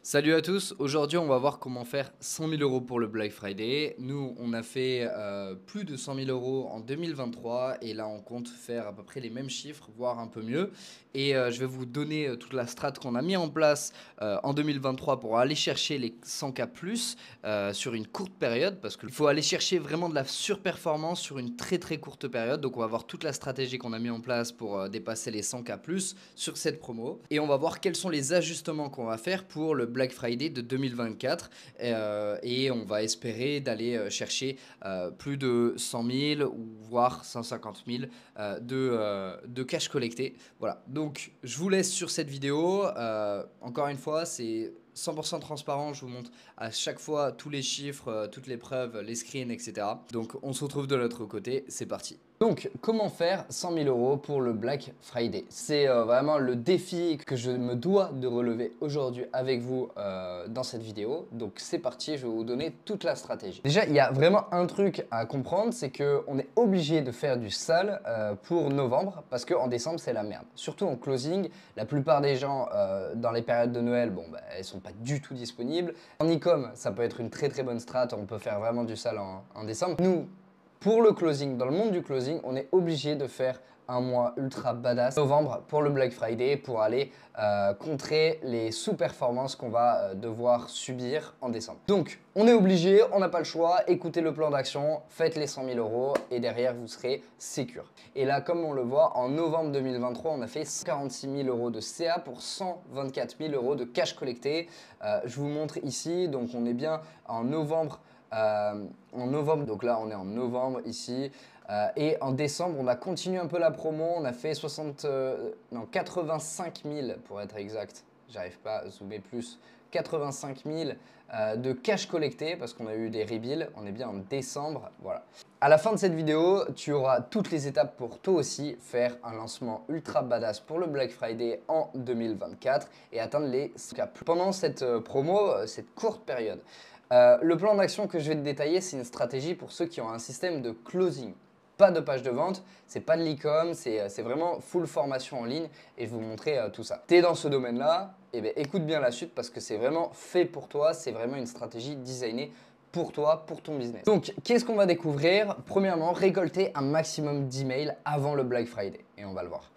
Salut à tous, aujourd'hui on va voir comment faire 100 000 euros pour le Black Friday. Nous on a fait plus de 100 000 euros en 2023 et là on compte faire à peu près les mêmes chiffres, voire un peu mieux. Et je vais vous donner toute la strat qu'on a mis en place en 2023 pour aller chercher les 100K plus sur une courte période parce qu'il faut aller chercher vraiment de la surperformance sur une très courte période. Donc on va voir toute la stratégie qu'on a mis en place pour dépasser les 100K plus sur cette promo et on va voir quels sont les ajustements qu'on va faire pour le Black Friday de 2024 et on va espérer d'aller chercher plus de 100 000 ou voire 150 000 de cash collecté. Voilà, donc je vous laisse sur cette vidéo. Encore une fois, c'est 100% transparent, je vous montre à chaque fois tous les chiffres, toutes les preuves, les screens, etc. Donc on se retrouve de l'autre côté, c'est parti. Donc, comment faire 100 000 euros pour le Black Friday? C'est vraiment le défi que je me dois de relever aujourd'hui avec vous dans cette vidéo. Donc, c'est parti, je vais vous donner toute la stratégie. Déjà, il y a vraiment un truc à comprendre, c'est qu'on est obligé de faire du sale pour novembre parce qu'en décembre, c'est la merde. Surtout en closing, la plupart des gens dans les périodes de Noël, bon, bah, elles sont pas du tout disponibles. En e-com, ça peut être une très bonne strat, on peut faire vraiment du sale en décembre. Nous, pour le closing, dans le monde du closing, on est obligé de faire un mois ultra badass novembre pour le Black Friday pour aller contrer les sous-performances qu'on va devoir subir en décembre. Donc, on est obligé, on n'a pas le choix, écoutez le plan d'action, faites les 100 000 euros et derrière, vous serez sécure. Et là, comme on le voit, en novembre 2023, on a fait 146 000 euros de CA pour 124 000 euros de cash collecté. Je vous montre ici, donc on est bien en novembre. Donc là on est en novembre ici et en décembre on a continué un peu la promo, on a fait 85 000 pour être exact, j'arrive pas à zoomer plus, 85 000 de cash collecté parce qu'on a eu des rebills, on est bien en décembre, voilà. À la fin de cette vidéo, tu auras toutes les étapes pour toi aussi faire un lancement ultra badass pour le Black Friday en 2024 et atteindre les 100K pendant cette promo, cette courte période. Le plan d'action que je vais te détailler, c'est une stratégie pour ceux qui ont un système de closing. Pas de page de vente, c'est pas de l'e-com, c'est vraiment full formation en ligne et je vais vous montrer tout ça. Tu es dans ce domaine-là, eh bien, écoute bien la suite parce que c'est vraiment fait pour toi, c'est vraiment une stratégie designée pour toi, pour ton business. Donc, qu'est-ce qu'on va découvrir? Premièrement, récolter un maximum d'emails avant le Black Friday. Et on va le voir.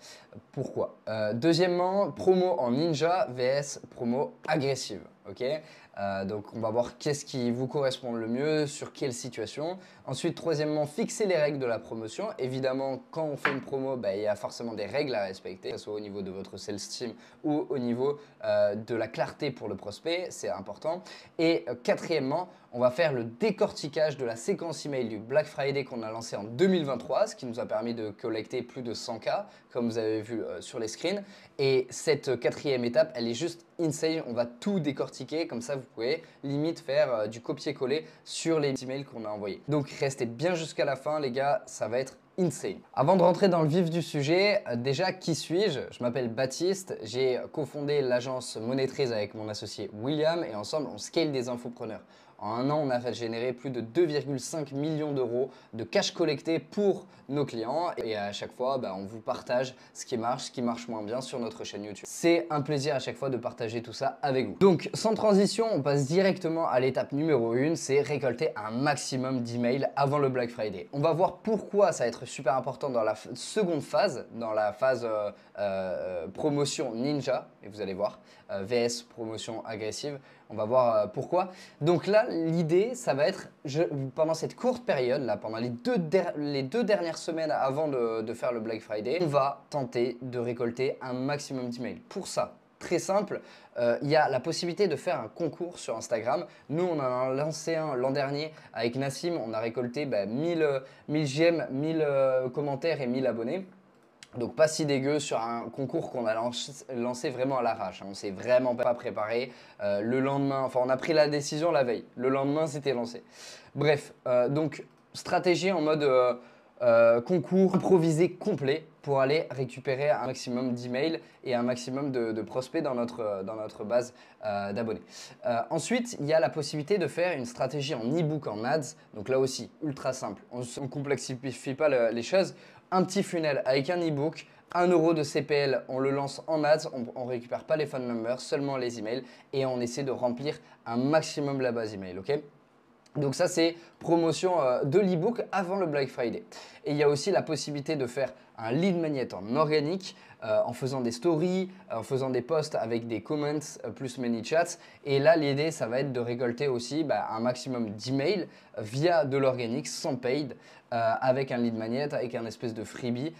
Pourquoi? Deuxièmement, promo en ninja vs promo agressive. Ok, donc on va voir qu'est-ce qui vous correspond le mieux, sur quelle situation. Ensuite, troisièmement, fixer les règles de la promotion. Évidemment, quand on fait une promo, bah, il y a forcément des règles à respecter, que ce soit au niveau de votre sales team ou au niveau de la clarté pour le prospect, c'est important. Et quatrièmement, on va faire le décortiquage de la séquence email du Black Friday qu'on a lancé en 2023, ce qui nous a permis de collecter plus de 100K, comme vous avez vu sur les screens. Et cette quatrième étape, elle est juste insane. On va tout décortiquer, comme ça vous pouvez limite faire du copier-coller sur les emails qu'on a envoyés. Donc restez bien jusqu'à la fin les gars, ça va être insane. Avant de rentrer dans le vif du sujet, déjà qui suis-je? Je m'appelle Baptiste, j'ai cofondé l'agence Monétrise avec mon associé William et ensemble on scale des infopreneurs. En un an, on a fait générer plus de 2,5 millions d'euros de cash collecté pour nos clients et à chaque fois, bah, on vous partage ce qui marche moins bien sur notre chaîne YouTube. C'est un plaisir à chaque fois de partager tout ça avec vous. Donc, sans transition, on passe directement à l'étape numéro 1, c'est récolter un maximum d'emails avant le Black Friday. On va voir pourquoi ça va être super important dans la seconde phase, dans la phase promotion ninja, et vous allez voir, VS promotion agressive. On va voir pourquoi. Donc là, l'idée, ça va être, pendant cette courte période, là, pendant les deux dernières semaines avant de faire le Black Friday, on va tenter de récolter un maximum d'emails. Pour ça, très simple, il y a la possibilité de faire un concours sur Instagram. Nous, on en a lancé un l'an dernier avec Nassim. On a récolté 1000 j'aime, 1000 commentaires et 1000 abonnés. Donc pas si dégueu sur un concours qu'on a lancé vraiment à l'arrache. On s'est vraiment pas préparé. Le lendemain, enfin on a pris la décision la veille. Le lendemain c'était lancé. Bref, donc stratégie en mode concours improvisé complet pour aller récupérer un maximum d'emails et un maximum de prospects dans notre base d'abonnés. Ensuite, il y a la possibilité de faire une stratégie en e-book en ads. Donc là aussi, ultra simple. On ne complexifie pas les choses. Un petit funnel avec un e-book, 1 euro de CPL, on le lance en ads, on récupère pas les phone numbers, seulement les emails et on essaie de remplir un maximum la base email, ok? Donc ça, c'est promotion de l'ebook avant le Black Friday. Et il y a aussi la possibilité de faire un lead magnet en organique, en faisant des stories, en faisant des posts avec des comments plus ManyChats. Et là, l'idée, ça va être de récolter aussi un maximum d'emails via de l'organique sans paid, avec un lead magnet, avec un espèce de freebie.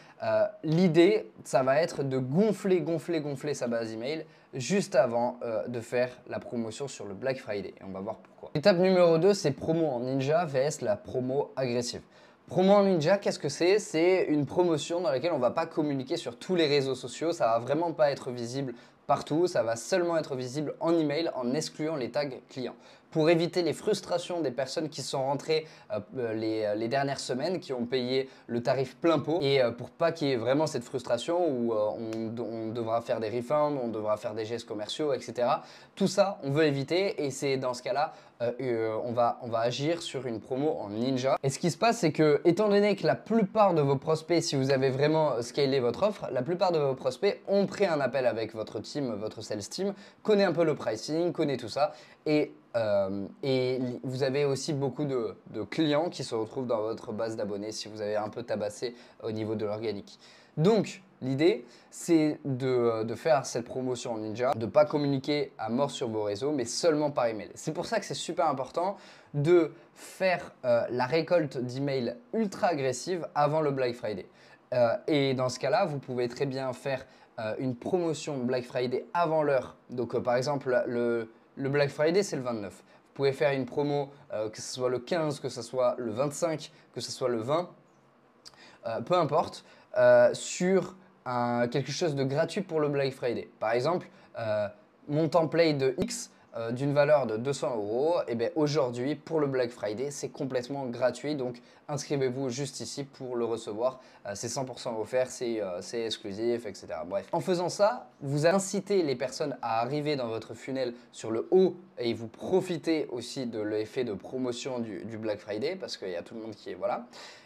L'idée, ça va être de gonfler sa base email juste avant de faire la promotion sur le Black Friday. Et on va voir pourquoi. Étape numéro 2, c'est promo en ninja vs la promo agressive. Promo en ninja, qu'est-ce que c'est? C'est une promotion dans laquelle on ne va pas communiquer sur tous les réseaux sociaux. Ça va vraiment pas être visible partout. Ça va seulement être visible en email en excluant les tags clients. Pour éviter les frustrations des personnes qui sont rentrées les dernières semaines, qui ont payé le tarif plein pot, et pour pas qu'il y ait vraiment cette frustration où on devra faire des refunds, on devra faire des gestes commerciaux, etc. Tout ça, on veut éviter et c'est dans ce cas-là, on va agir sur une promo en ninja. Et ce qui se passe, c'est que, étant donné que la plupart de vos prospects, si vous avez vraiment scalé votre offre, la plupart de vos prospects ont pris un appel avec votre team, votre sales team, connaît un peu le pricing, connaît tout ça. Et vous avez aussi beaucoup de clients qui se retrouvent dans votre base d'abonnés si vous avez un peu tabassé au niveau de l'organique. Donc, l'idée, c'est de faire cette promotion en ninja, de ne pas communiquer à mort sur vos réseaux, mais seulement par email. C'est pour ça que c'est super important de faire la récolte d'emails ultra agressive avant le Black Friday. Et dans ce cas-là, vous pouvez très bien faire une promotion Black Friday avant l'heure. Donc, par exemple, le Black Friday, c'est le 29. Vous pouvez faire une promo, que ce soit le 15, que ce soit le 25, que ce soit le 20, peu importe, sur quelque chose de gratuit pour le Black Friday. Par exemple, mon template de X d'une valeur de 200 euros, et bien aujourd'hui, pour le Black Friday, c'est complètement gratuit. Donc, inscrivez-vous juste ici pour le recevoir. C'est 100% offert, c'est exclusif, etc. Bref. En faisant ça, vous incitez les personnes à arriver dans votre funnel sur le haut et vous profitez aussi de l'effet de promotion du Black Friday parce qu'il y a tout le monde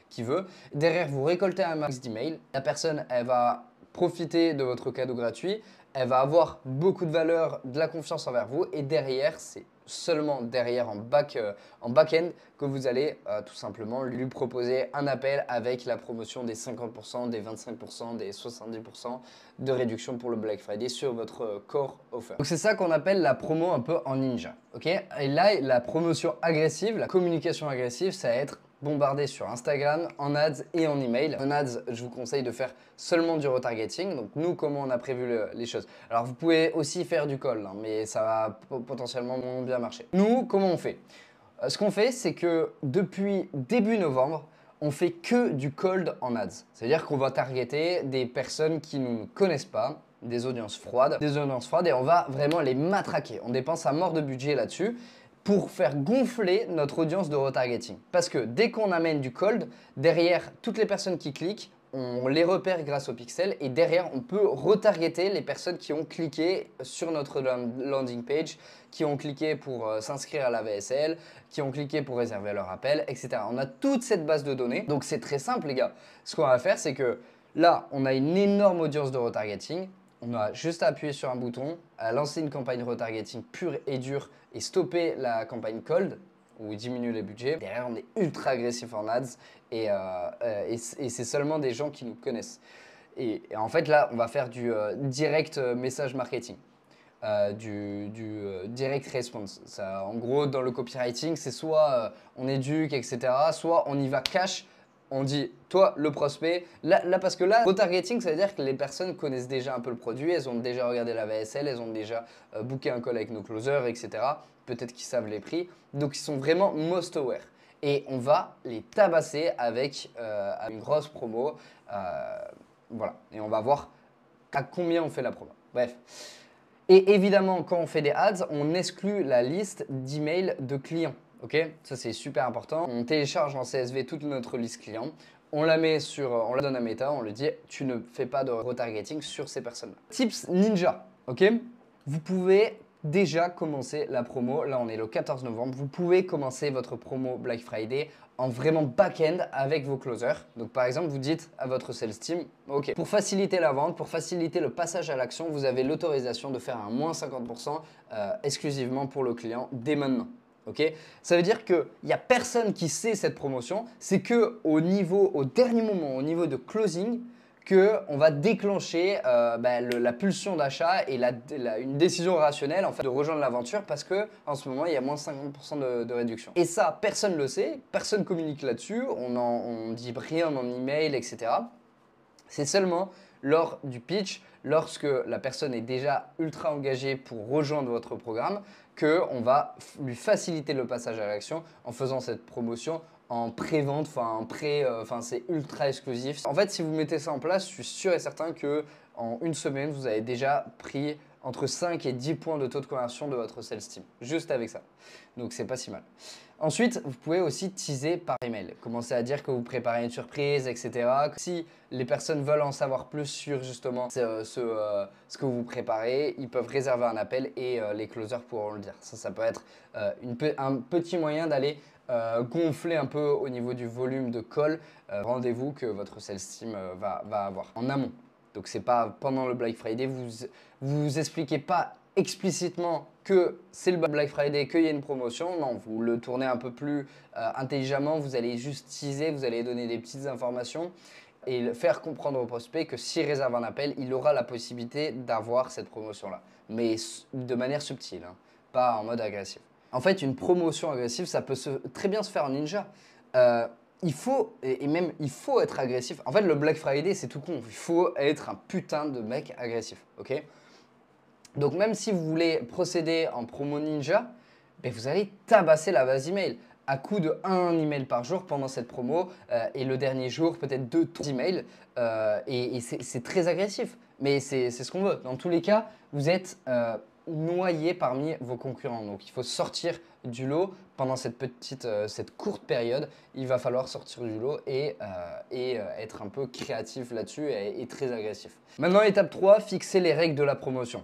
qui veut. Derrière, vous récoltez un max d'emails. La personne, elle va profiter de votre cadeau gratuit. Elle va avoir beaucoup de valeur, de la confiance envers vous. Et derrière, c'est seulement derrière en back-end que vous allez tout simplement lui proposer un appel avec la promotion des 50%, des 25%, des 70% de réduction pour le Black Friday sur votre core offer. Donc c'est ça qu'on appelle la promo un peu en ninja. Okay, et là, la promotion agressive, la communication agressive, ça va être bombardé sur Instagram, en ads et en email. En ads, je vous conseille de faire seulement du retargeting. Donc nous, comment on a prévu les choses. Alors vous pouvez aussi faire du call, hein, mais ça va potentiellement moins bien marcher. Nous, comment on fait? Ce qu'on fait, c'est que depuis début novembre, on fait que du cold en ads. C'est-à-dire qu'on va targeter des personnes qui ne nous connaissent pas, des audiences froides, et on va vraiment les matraquer. On dépense à mort de budget là-dessus pour faire gonfler notre audience de retargeting. Parce que dès qu'on amène du cold, derrière, toutes les personnes qui cliquent, on les repère grâce au pixel et derrière, on peut retargeter les personnes qui ont cliqué sur notre landing page, qui ont cliqué pour s'inscrire à la VSL, qui ont cliqué pour réserver leur appel, etc. On a toute cette base de données. Donc, c'est très simple, les gars. Ce qu'on va faire, c'est que là, on a une énorme audience de retargeting. On a juste à appuyer sur un bouton, à lancer une campagne retargeting pure et dure et stopper la campagne cold ou diminuer les budgets. Derrière, on est ultra agressif en ads et c'est seulement des gens qui nous connaissent. Et en fait, là, on va faire du direct message marketing. Du direct response. Ça, en gros, dans le copywriting, c'est soit on éduque, etc., soit on y va cash. On dit, toi, le prospect, là parce que là, retargeting, ça veut dire que les personnes connaissent déjà un peu le produit, elles ont déjà regardé la VSL, elles ont déjà booké un call avec nos closers, etc. Peut-être qu'ils savent les prix. Donc, ils sont vraiment most aware. Et on va les tabasser avec une grosse promo. Voilà. Et on va voir à combien on fait la promo. Bref. Et évidemment, quand on fait des ads, on exclut la liste d'emails de clients. Ok, ça c'est super important. On télécharge en CSV toute notre liste client. On la met on la donne à Meta, on lui dit tu ne fais pas de retargeting sur ces personnes-là. Tips ninja, ok? Vous pouvez déjà commencer la promo. Là, on est le 14 novembre. Vous pouvez commencer votre promo Black Friday en vraiment back-end avec vos closers. Donc, par exemple, vous dites à votre sales team, OK, pour faciliter la vente, pour faciliter le passage à l'action, vous avez l'autorisation de faire un moins 50% exclusivement pour le client dès maintenant. Okay, ça veut dire qu'il n'y a personne qui sait cette promotion. C'est au dernier moment, au niveau de closing, qu'on va déclencher la pulsion d'achat et une décision rationnelle en fait, de rejoindre l'aventure parce qu'en ce moment, il y a moins 50% de réduction. Et ça, personne ne le sait, personne ne communique là-dessus, on ne dit rien en email, etc. C'est seulement lors du pitch, lorsque la personne est déjà ultra engagée pour rejoindre votre programme, qu'on va lui faciliter le passage à l'action en faisant cette promotion en pré-vente, c'est ultra exclusif. En fait, si vous mettez ça en place, je suis sûr et certain que en une semaine, vous avez déjà pris entre 5 et 10 points de taux de conversion de votre sales team, juste avec ça. Donc, c'est pas si mal. Ensuite, vous pouvez aussi teaser par email. Commencer à dire que vous préparez une surprise, etc. Si les personnes veulent en savoir plus sur justement ce que vous préparez, ils peuvent réserver un appel et les closers pourront le dire. Ça peut être un petit moyen d'aller gonfler un peu au niveau du volume de call, rendez-vous que votre sales team va avoir en amont. Donc, c'est pas pendant le Black Friday, vous expliquez pas explicitement que c'est le Black Friday, qu'il y a une promotion. Non, vous le tournez un peu plus intelligemment. Vous allez juste teaser, vous allez donner des petites informations et faire comprendre au prospect que s'il réserve un appel, il aura la possibilité d'avoir cette promotion-là. Mais de manière subtile, hein, pas en mode agressif. En fait, une promotion agressive, ça peut très bien se faire en ninja. Il faut être agressif. En fait, le Black Friday, c'est tout con. Il faut être un putain de mec agressif, ok ? Donc, même si vous voulez procéder en promo ninja, ben vous allez tabasser la base email à coup de 1 email par jour pendant cette promo et le dernier jour, peut-être 2 emails. Et c'est très agressif, mais c'est ce qu'on veut. Dans tous les cas, vous êtes noyé parmi vos concurrents. Donc, il faut sortir du lot pendant cette courte période. Il va falloir sortir du lot et être un peu créatif là-dessus et très agressif. Maintenant, étape 3, fixer les règles de la promotion.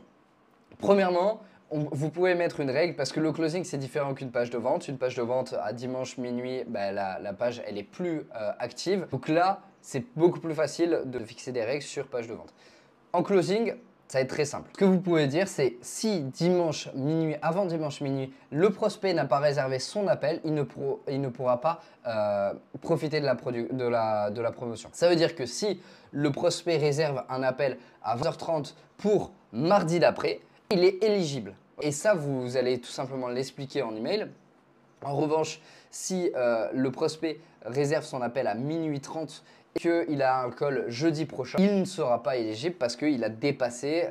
Premièrement, vous pouvez mettre une règle parce que le closing, c'est différent qu'une page de vente. Une page de vente à dimanche minuit, la page, elle est plus active. Donc là, c'est beaucoup plus facile de fixer des règles sur page de vente. En closing, ça va être très simple. Ce que vous pouvez dire, c'est si dimanche minuit, avant dimanche minuit, le prospect n'a pas réservé son appel, il ne pourra pas profiter de la promotion. Ça veut dire que si le prospect réserve un appel à 20h30 pour mardi d'après, il est éligible. Et ça, vous allez tout simplement l'expliquer en email. En revanche, si le prospect réserve son appel à minuit 30 et qu'il a un call jeudi prochain, il ne sera pas éligible parce qu'il a dépassé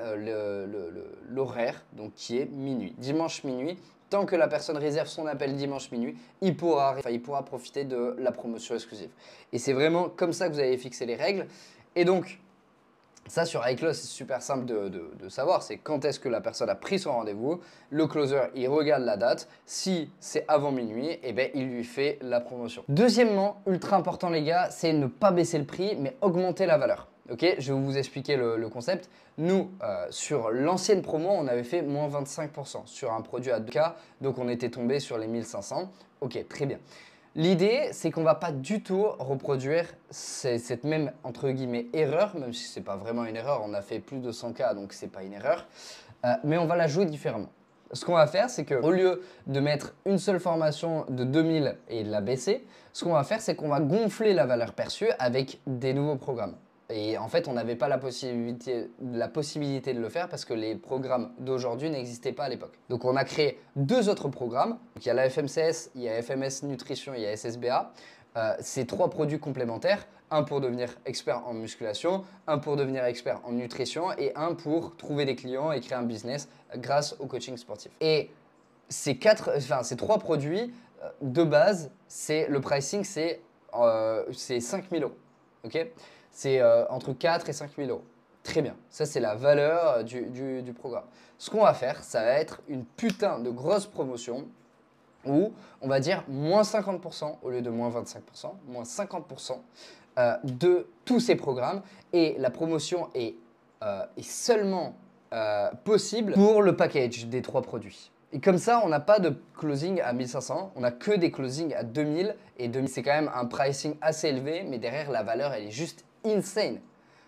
l'horaire, donc qui est minuit. Dimanche minuit, tant que la personne réserve son appel dimanche minuit, il pourra profiter de la promotion exclusive. Et c'est vraiment comme ça que vous allez fixer les règles. Et donc, ça, sur iClose, c'est super simple de savoir. C'est quand est-ce que la personne a pris son rendez-vous. Le closer, il regarde la date. Si c'est avant minuit, eh ben, il lui fait la promotion. Deuxièmement, ultra important les gars, c'est ne pas baisser le prix, mais augmenter la valeur. Ok, je vais vous expliquer le concept. Nous, sur l'ancienne promo, on avait fait moins 25% sur un produit à 2K. Donc, on était tombé sur les 1500. Ok, très bien. L'idée, c'est qu'on ne va pas du tout reproduire cette même, entre guillemets, erreur, même si ce n'est pas vraiment une erreur, on a fait plus de 100 cas, donc ce n'est pas une erreur, mais on va la jouer différemment. Ce qu'on va faire, c'est qu'au lieu de mettre une seule formation de 2000 et de la baisser, ce qu'on va faire, c'est qu'on va gonfler la valeur perçue avec des nouveaux programmes. Et en fait, on n'avait pas la possibilité de le faire parce que les programmes d'aujourd'hui n'existaient pas à l'époque. Donc, on a créé 2 autres programmes. Donc, il y a la FMCS, il y a FMS Nutrition, il y a SSBA. C'est 3 produits complémentaires. Un pour devenir expert en musculation, un pour devenir expert en nutrition et un pour trouver des clients et créer un business grâce au coaching sportif. Et ces 3 produits, de base, le pricing, c'est 5 000 €. Ok, c'est entre 4 et 5 000 €. Très bien. Ça, c'est la valeur du programme. Ce qu'on va faire, ça va être une putain de grosse promotion où on va dire moins 50% au lieu de moins 25%, moins 50% de tous ces programmes. Et la promotion est seulement possible pour le package des 3 produits. Et comme ça, on n'a pas de closing à 1500, on a que des closings à 2000. Et 2000, c'est quand même un pricing assez élevé, mais derrière, la valeur, elle est juste insane.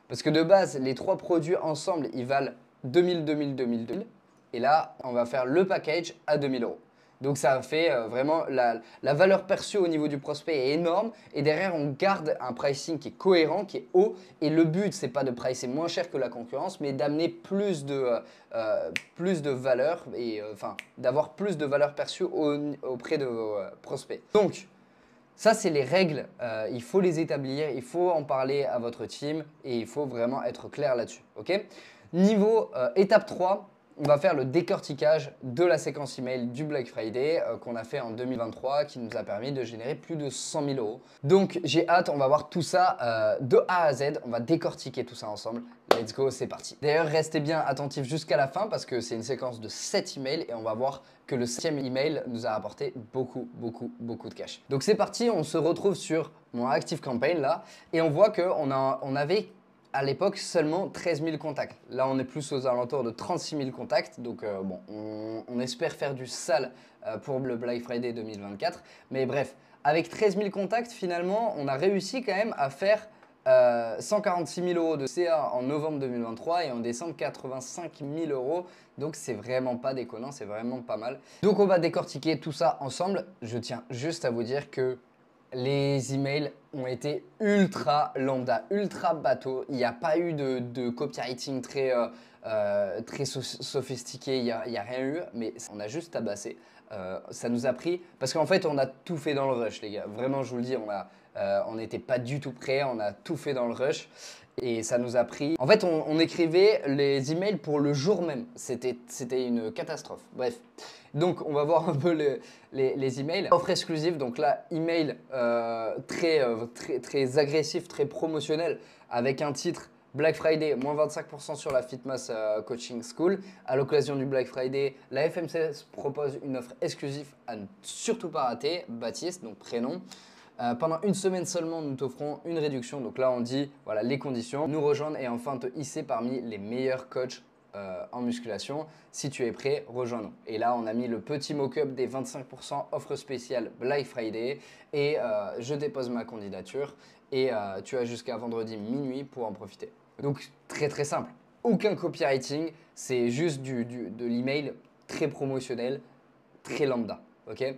Parce que de base, les 3 produits ensemble, ils valent 2000, 2000, 2000, 2000. Et là, on va faire le package à 2000 euros. Donc ça fait vraiment la valeur perçue au niveau du prospect est énorme. Et derrière, on garde un pricing qui est cohérent, qui est haut. Et le but, c'est pas de pricer moins cher que la concurrence, mais d'amener plus de valeur et enfin d'avoir plus de valeur perçue auprès de vos prospects. Donc, ça, c'est les règles, il faut les établir, il faut en parler à votre team et il faut vraiment être clair là-dessus. Ok. Niveau étape 3, on va faire le décortiquage de la séquence email du Black Friday qu'on a fait en 2023 qui nous a permis de générer plus de 100 000 euros. Donc j'ai hâte, on va voir tout ça de A à Z, on va décortiquer tout ça ensemble. Let's go, c'est parti. D'ailleurs, restez bien attentifs jusqu'à la fin parce que c'est une séquence de 7 emails et on va voir que le 7e email nous a apporté beaucoup de cash. Donc c'est parti, on se retrouve sur mon Active Campaign là et on voit qu'on avait à l'époque seulement 13 000 contacts. Là, on est plus aux alentours de 36 000 contacts. Donc, bon, on espère faire du sale pour le Black Friday 2024. Mais bref, avec 13 000 contacts, finalement, on a réussi quand même à faire 146 000 euros de CA en novembre 2023 et en décembre 85 000 euros. Donc, c'est vraiment pas déconnant, c'est vraiment pas mal. Donc, on va décortiquer tout ça ensemble. Je tiens juste à vous dire que les emails ont été ultra lambda, ultra bateau. Il n'y a pas eu de copywriting très sophistiqué, il n'y a rien eu, mais on a juste tabassé. Ça nous a pris, parce qu'en fait, on a tout fait dans le rush, les gars. Vraiment, je vous le dis, on n'était pas du tout prêts, on a tout fait dans le rush. Et ça nous a pris… En fait, on écrivait les emails pour le jour même. C'était une catastrophe. Bref. Donc, on va voir un peu les emails. Offre exclusive, donc là, email très agressif, très promotionnel, avec un titre Black Friday, moins 25% sur la Fitmass Coaching School. À l'occasion du Black Friday, la FMCS propose une offre exclusive à ne surtout pas rater. Baptiste, donc prénom. Pendant une semaine seulement, nous t'offrons une réduction. Donc là, on dit, voilà, les conditions. Nous rejoindre et enfin te hisser parmi les meilleurs coachs en musculation. Si tu es prêt, rejoins-nous. Et là, on a mis le petit mock-up des 25% offre spéciale Black Friday. Et je dépose ma candidature. Et tu as jusqu'à vendredi minuit pour en profiter. Donc, très simple. Aucun copywriting. C'est juste de l'email très promotionnel, très lambda. Ok.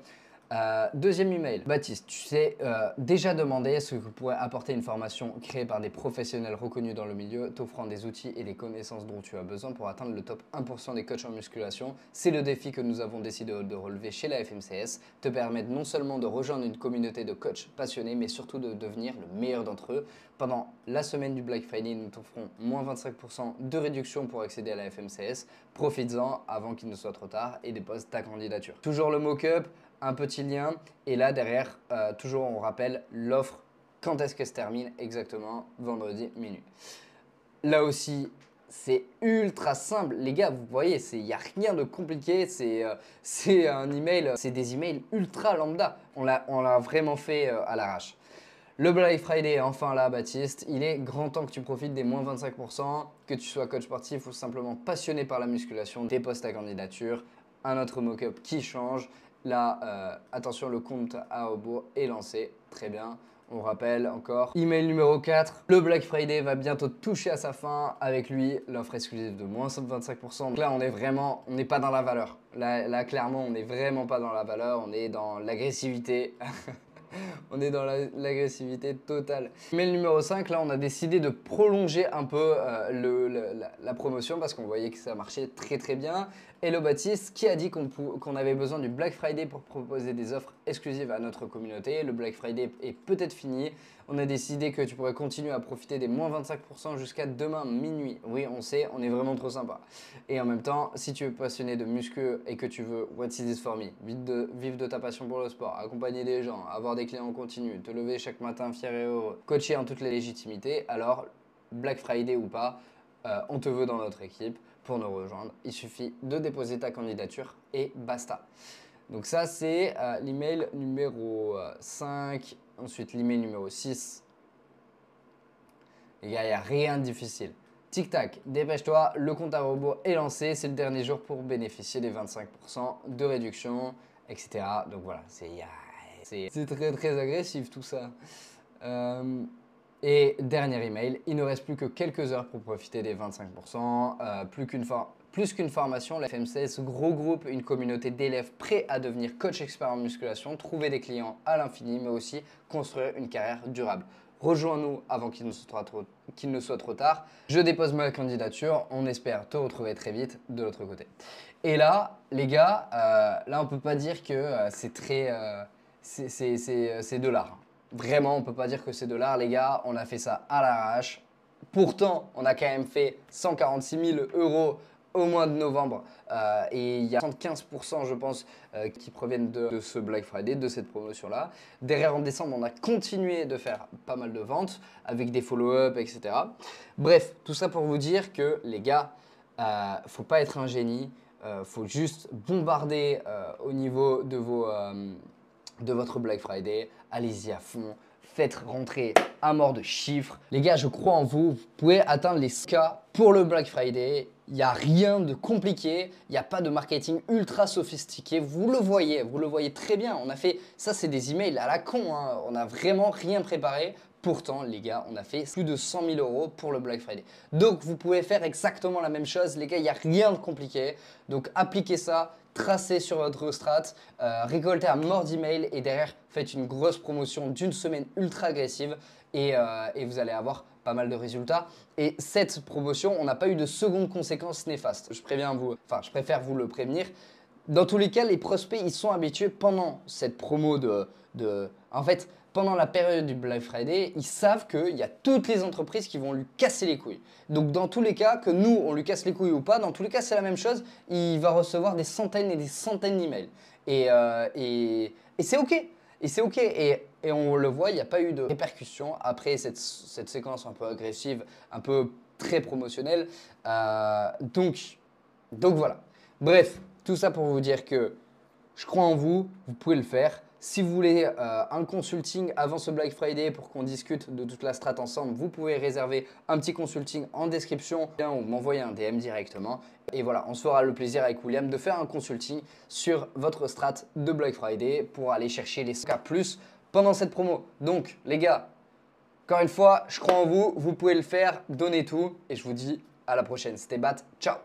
Deuxième email. Baptiste, tu sais déjà demandé ce que pourrait apporter une formation créée par des professionnels reconnus dans le milieu, t'offrant des outils et des connaissances dont tu as besoin pour atteindre le top 1% des coachs en musculation. C'est le défi que nous avons décidé de relever chez la FMCS, te permettre non seulement de rejoindre une communauté de coachs passionnés, mais surtout de devenir le meilleur d'entre eux. Pendant la semaine du Black Friday, nous t'offrons moins 25% de réduction pour accéder à la FMCS. Profites-en avant qu'il ne soit trop tard et dépose ta candidature. Toujours le mock-up, un petit lien et là derrière, toujours on rappelle l'offre, quand est-ce qu'elle se termine exactement, vendredi minuit. Là aussi, c'est ultra simple. Les gars, vous voyez, il n'y a rien de compliqué, c'est un email, c'est des emails ultra lambda. On l'a vraiment fait à l'arrache. Le Black Friday est enfin là, Baptiste. Il est grand temps que tu profites des moins 25%, que tu sois coach sportif ou simplement passionné par la musculation. Dépose ta candidature, un autre mock-up qui change. Là, attention, le compte à Obo est lancé. Très bien. On rappelle encore. Email numéro 4. Le Black Friday va bientôt toucher à sa fin. Avec lui, l'offre exclusive de moins 25%. Donc là, on n'est pas dans la valeur. Là, clairement, on n'est vraiment pas dans la valeur. On est dans l'agressivité. On est dans l'agressivité totale. Email numéro 5, là on a décidé de prolonger un peu la promotion parce qu'on voyait que ça marchait très bien. Hello Baptiste, qui a dit qu'on avait besoin du Black Friday pour proposer des offres exclusives à notre communauté. Le Black Friday est peut-être fini. On a décidé que tu pourrais continuer à profiter des moins 25% jusqu'à demain minuit. Oui, on sait, on est vraiment trop sympa. Et en même temps, si tu es passionné de muscu et que tu veux What is this for me, vivre de ta passion pour le sport, accompagner des gens, avoir des clients en continu, te lever chaque matin fier et heureux, coacher en toute légitimité, alors Black Friday ou pas, on te veut dans notre équipe. Pour nous rejoindre, il suffit de déposer ta candidature et basta. Donc ça, c'est l'email numéro 5. Ensuite, l'email numéro 6. Les gars, il n'y a rien de difficile. Tic-tac, dépêche-toi, le compte à rebours est lancé, c'est le dernier jour pour bénéficier des 25% de réduction, etc. Donc voilà, c'est très très agressif tout ça. Et dernier email, il ne reste plus que quelques heures pour profiter des 25%. Plus qu'une formation, la FMCS regroupe une communauté d'élèves prêts à devenir coach expert en musculation, trouver des clients à l'infini, mais aussi construire une carrière durable. Rejoins-nous avant qu'il ne soit trop tard. Je dépose ma candidature. On espère te retrouver très vite de l'autre côté. Et là, les gars, là, on peut pas dire que c'est très... c'est de l'art. Vraiment, on peut pas dire que c'est de l'art, les gars. On a fait ça à l'arrache. Pourtant, on a quand même fait 146 000 € au mois de novembre. Et il y a 75%, je pense, qui proviennent de ce Black Friday, de cette promotion-là. Derrière, en décembre, on a continué de faire pas mal de ventes avec des follow-up, etc. Bref, tout ça pour vous dire que, les gars, faut pas être un génie. Faut juste bombarder au niveau de votre Black Friday. Allez-y à fond. Faites rentrer à mort de chiffres. Les gars, je crois en vous. Vous pouvez atteindre les 100K pour le Black Friday. Il n'y a rien de compliqué. Il n'y a pas de marketing ultra sophistiqué. Vous le voyez très bien. On a fait, ça c'est des emails à la con, hein. On n'a vraiment rien préparé. Pourtant, les gars, on a fait plus de 100 000 € pour le Black Friday. Donc, vous pouvez faire exactement la même chose. Les gars, il n'y a rien de compliqué. Donc, appliquez ça, tracez sur votre strat, récoltez à mort d'emails et derrière, faites une grosse promotion d'une semaine ultra agressive et vous allez avoir pas mal de résultats. Et cette promotion, on n'a pas eu de seconde conséquence néfaste. Je préfère vous le prévenir. Dans tous les cas, les prospects, ils sont habitués pendant cette promo en fait, pendant la période du Black Friday, ils savent qu'il y a toutes les entreprises qui vont lui casser les couilles. Donc, dans tous les cas, que nous, on lui casse les couilles ou pas, dans tous les cas, c'est la même chose. Il va recevoir des centaines et des centaines d'emails. Et c'est OK. Et c'est OK. Et on le voit, il n'y a pas eu de répercussions après cette séquence un peu agressive, un peu très promotionnelle. Donc voilà. Bref, tout ça pour vous dire que je crois en vous, vous pouvez le faire. Si vous voulez un consulting avant ce Black Friday pour qu'on discute de toute la strat ensemble, vous pouvez réserver un petit consulting en description ou m'envoyer un DM directement. Et voilà, on se fera le plaisir avec William de faire un consulting sur votre strat de Black Friday pour aller chercher les 100K+ pendant cette promo. Donc les gars, encore une fois, je crois en vous, vous pouvez le faire, donnez tout et je vous dis à la prochaine. C'était Bat, ciao!